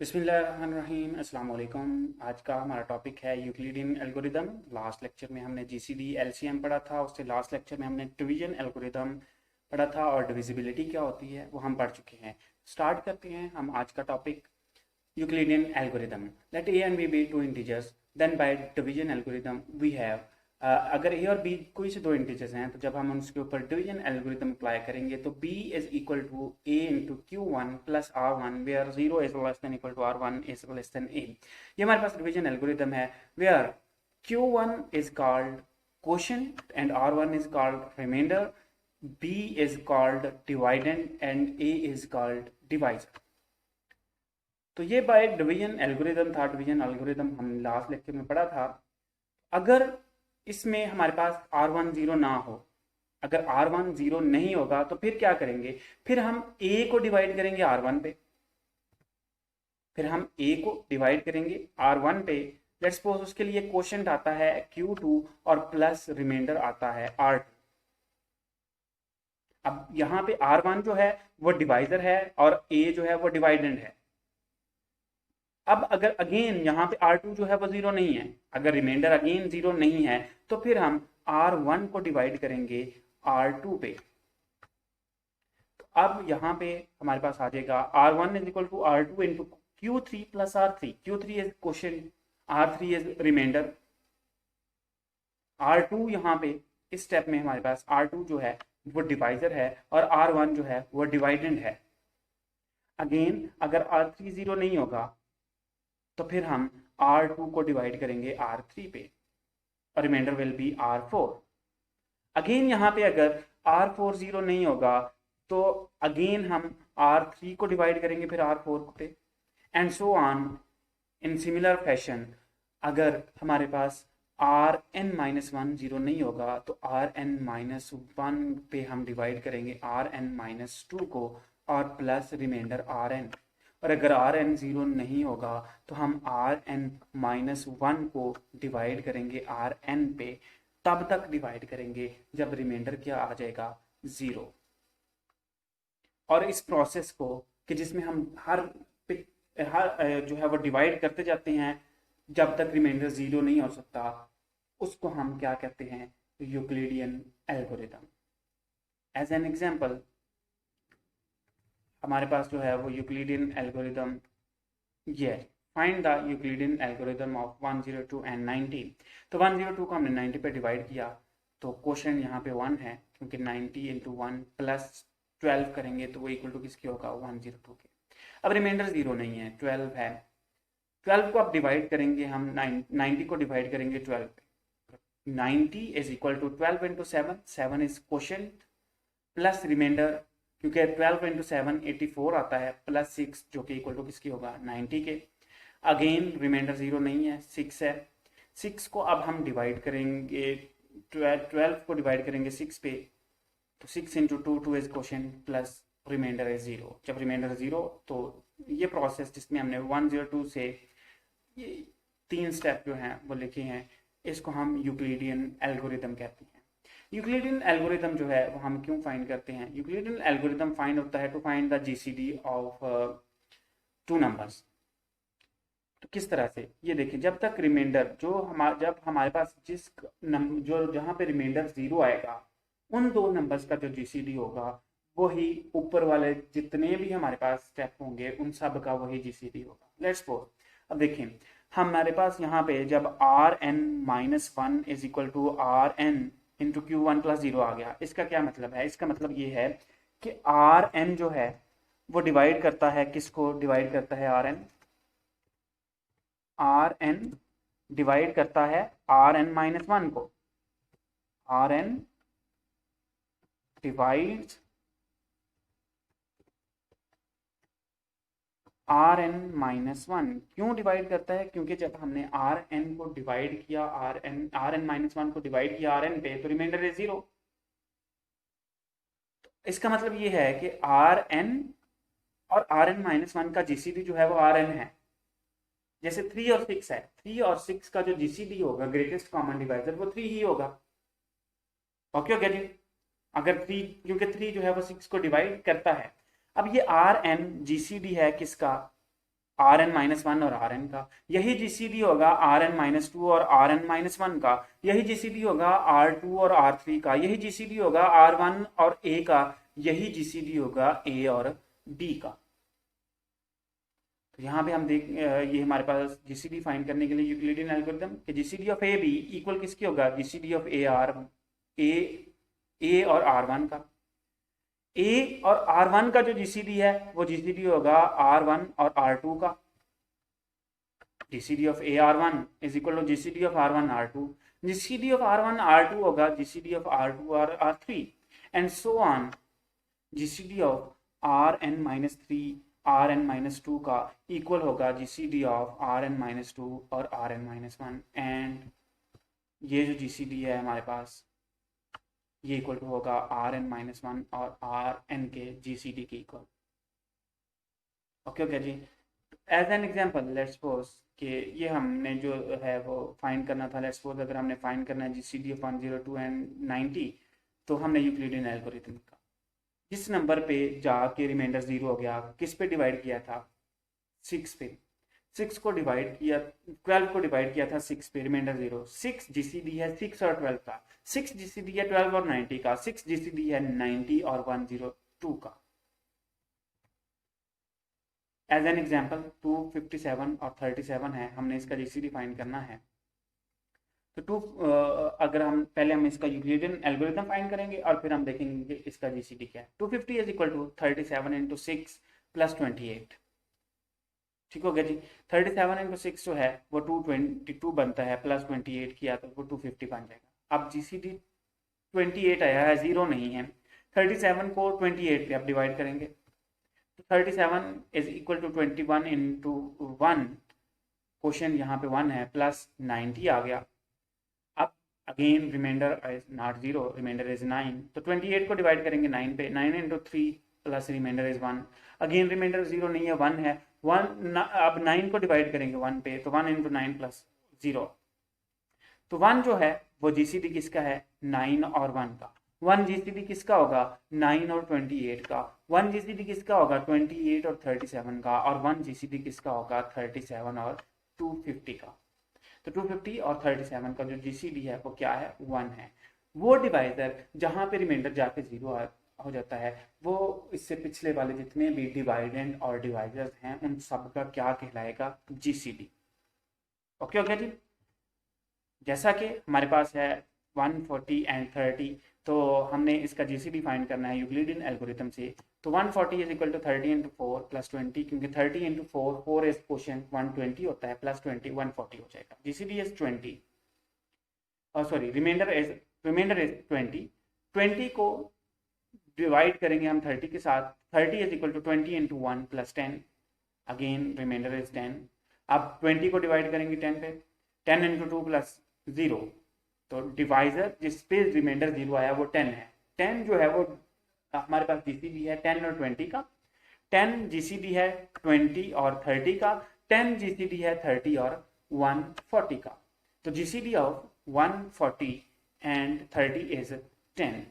बिस्मिल्लाहिर्रहमानिर्रहीम अस्सलाम वालेकुम। आज का हमारा टॉपिक है यूक्लिडियन एल्गोरिदम। लास्ट लेक्चर में हमने जीसीडी एलसीएम पढ़ा था, उससे लास्ट लेक्चर में हमने डिवीजन एल्गोरिदम पढ़ा था और डिविजिबिलिटी क्या होती है वो हम पढ़ चुके हैं। स्टार्ट करते हैं हम आज का topic Euclidean algorithm. Let A and B be two integers, then by division algorithm we have, अगर ए और बी कोई से दो इंटीजर्स हैं तो जब हम उसके ऊपर डिवीजन एल्गोरिथम अप्लाई करेंगे तो b is equal to a into Q one plus R one where zero is less than equal to R one is less than a। ये हमारे पास डिवीजन एल्गोरिथम है where Q one is called quotient and R one is called remainder, b is called dividend and a is called divisor. तो ये by division algorithm था। Division algorithm हम last lecture में पढ़ा था। अगर इसमें हमारे पास R1 0 ना हो, अगर R1 0 नहीं होगा तो फिर क्या करेंगे, फिर हम A को डिवाइड करेंगे R1 पे, फिर हम A को डिवाइड करेंगे R1 पे। लेट्स सपोज उसके लिए क्वोशंट आता है Q2 और प्लस रिमाइंडर आता है R2। अब यहाँ पे R1 जो है वो डिवाइजर है और A जो है वो डिवाइडेंड है। अब अगर अगेन यहाँ पे R2 जो है वो जीरो नहीं है, अगर रिमाइंडर अगेन जीरो नहीं है तो फिर हम R1 को डिवाइड करेंगे R2 पे। तो अब यहाँ पे हमारे पास आ जाएगा R1 is equal to R2 into Q3 plus R3। Q3 is quotient, R3 is remainder. R2 यहाँ पे इस स्टेप में हमारे पास R2 जो है वो डिवाइजर है और R1 जो है वो डिवाइडेंड है। अगेन अगर R3 जीरो नहीं होगा तो फिर हम R2 को डिवाइड करेंगे R3 पे और remainder will be R4। Again यहाँ पे अगर R4 जीरो नहीं होगा तो अगेन हम R3 को डिवाइड करेंगे फिर R4 पे, and so on in similar fashion. अगर हमारे पास Rn-1 जीरो नहीं होगा तो Rn-1 पे हम डिवाइड करेंगे Rn-2 को और प्लस रिमाइंडर Rn। और अगर Rn जीरो नहीं होगा तो हम Rn-1 को डिवाइड करेंगे Rn पे, तब तक डिवाइड करेंगे जब रिमाइंडर क्या आ जाएगा जीरो। और इस प्रोसेस को कि जिसमें हम हर जो है वो डिवाइड करते जाते हैं जब तक रिमाइंडर जीरो नहीं हो सकता, उसको हम क्या कहते हैं, Euclidean algorithm. As an example हमारे पास जो है वो यूक्लिडियन एल्गोरिथम ये है, find the Euclidean algorithm of 102 and 90। तो 102 को हमने 90 पे डिवाइड किया तो क्वोशंट यहाँ पे 1 है, क्योंकि 90 इंटू 1 प्लस 12 करेंगे तो वो इक्वल टू किसके होगा, 102 के। अब रिमाइंडर जीरो नहीं है, 12 है। 12 को अब डिवाइड करेंगे हम 90 को डिवाइड करेंगे 12 पे। 90 is equal to 12 into 7, 7 is quotient plus remainder, क्योंकि 12 इंटू 7 84 आता है, प्लस 6 जो कि इक्वल टू किसकी होगा, 90 के। अगेन रिमाइंडर जीरो नहीं है, 6 है। 6 को अब हम डिवाइड करेंगे 12 को डिवाइड करेंगे 6 पे, तो 6 into 2, 2 is quotient plus remainder है जीरो। जब रिमाइंडर जीरो तो ये प्रोसेस जिसमें हमने 102 से ये 3 स्टेप जो हैं वो लिखे हैं, इसको हम यूक्लिडियन एल्गोरिथम कहते हैं। यूक्लिडियन एल्गोरिथम जो है वो हम क्यों फाइंड करते हैं, यूक्लिडियन एल्गोरिथम फाइंड होता है to find the GCD of two numbers. तो किस तरह से, ये देखिए, जब तक रिमाइंडर जब हमारे पास जिस नंबर जो जहाँ पे रिमाइंडर जीरो आएगा उन दो नंबर्स का जो जीसीडी होगा वही ऊपर वाले जितने भी हमारे पास स्टेप होंगे उन सब का वही जीसीडी होगा। लेट्स सपोज अब देखें हमारे पास यहाँ पे जब Rn-1 is equal to Rn into Q one plus zero आ गया, इसका क्या मतलब है, इसका मतलब ये है कि Rn जो है वो डिवाइड करता है, किसको डिवाइड करता है, Rn डिवाइड करता है Rn-1 को। Rn divides Rn-1। क्यों डिवाइड करता है, क्योंकि जब हमने Rn को डिवाइड किया, Rn-1 को डिवाइड किया Rn पे, तो रिमाइंडर है जीरो। इसका मतलब ये है कि Rn और Rn-1 का जीसीडी जो है वो Rn है। जैसे 3 और 6 है, 3 और 6 का जो जीसीडी होगा, ग्रेटेस्ट कॉमन डिवाइजर, वो 3 ही होगा। ओके हो गया जी। अगर 3, क्योंकि 3 जो है वो 6 को डिवाइड करता है। अब ये Rn जीसीडी है किसका, Rn-1 और Rn का, यही जीसीडी होगा Rn-2 और Rn-1 का, यही जीसीडी होगा R2 और R3 का, यही जीसीडी होगा R1 और A का, यही जीसीडी होगा A और B का। तो यहाँ पे हम देख ये हमारे पास जीसीडी फाइंड करने के लिए यूक्लिडियन एल्गोरिथम कि GCD of A B equal किसकी होगा, जीसीडी ऑफ ए और R1 का। ए और R1 का जो जीसीडी है वो जीसीडी होगा R1 और R2 का। GCD of A R1 is equal to GCD of R1 R2, GCD of R1 R2 होगा जीसीडी ऑफ R2 और R3 and so on. GCD of Rn-3 Rn-2 का इक्वल होगा GCD of Rn-2 और Rn-1 and ये जो GCD है हमारे पास ये इक्वल टू होगा Rn-1 और Rn के जीसीडी के इक्वल। ओके जी। As an example let's suppose कि ये हमने जो है वो फाइंड करना था। लेट्स सपोज अगर हमने फाइंड करना है जीसीडी ऑफ 102 एंड 90 तो हमने यूक्लिडियन एल्गोरिथम का जिस नंबर पे जाके रिमाइंडर 0 हो गया, किस पे डिवाइड किया था, 6 पे। 6 को डिवाइड किया, 12 को डिवाइड किया था 6 पे, रिमाइंडर 0। 6 जीसीडी है 6 और 12 का, 6 जीसीडी है 12 और 90 का, 6 जीसीडी है 90 और 102 का। एज एन एग्जाम्पल 257 और 37 है, हमने इसका जीसीडी फाइंड करना है। तो अगर हम पहले हम इसका यूक्लिडियन एल्गोरिथम फाइंड करेंगे और फिर हम देखेंगे कि इसका जीसीडी क्या है। 250 is equal to 37 into 6 plus 28। ठीक हो गया जी। 37 इंटू 6 जो है वो 222 बनता है, प्लस 28 किया तो वो 250 बन जाएगा। अब जीसीडी 28 आया है, 0 नहीं है। 37 को 28 पे आप डिवाइड करेंगे तो 37 is equal to 21 into 1, question यहाँ पे 1 है, प्लस 90 आ गया। अब again remainder is not 0, remainder is 9, तो 28 को डिवाइड करेंगे 9 पे, 9 into 3 plus remainder is 1। Again remainder 0 नहीं है, 1 है। 1 अब 9 को डिवाइड करेंगे 1 पे, तो 1 इंटू 9 प्लस 0। तो 1 जो है वो जीसीडी किसका है, 9 और 1 का। 1 जीसीडी किसका होगा, 9 और 28 का। 1 जीसीडी किसका होगा, 28 और 37 का। और 1 जीसीडी किसका होगा, 37 और 250 का। तो 250 और 37 का जो जीसीडी है वो क्या है, 1 है। वो डिवाइजर जहां पे रिमाइंडर जाके 0 हो जाता है वो इससे पिछले वाले जितने भी डिवाइडेंड और डिवाइजर्स हैं उन सब का क्या कहलाएगा, जीसीडी। ओके ओके जी। जैसा कि हमारे पास है 140 एंड 30, तो हमने इसका जीसीडी फाइंड करना है यूक्लिडियन एल्गोरिथम से। तो 140 is equal to 30 into 4 plus 20, क्योंकि 30 इंटू 4 इज क्वेश्चन 120 होता है, प्लस 20 140 हो जाएगा। जीसीडी इज 20 और सॉरी रिमाइंडर इज 20। 20 को डिवाइड करेंगे हम 30 के साथ। 30 is equal to 20 into 1 plus 10, again remainder is 10। अब 20 को डिवाइड करेंगे 10 पे, 10 इंटू 2 प्लस 0, तो डिवाइजर जिस पे रिमाइंडर 0 आया वो 10 है। 10 जो है वो हमारे पास जीसीडी है 10 और 20 का। 10 जीसीडी है 20 और 30 का। 10 जीसीडी है 30 और 140 का। तो जीसीडी ऑफ 140 एंड 30 इज 10।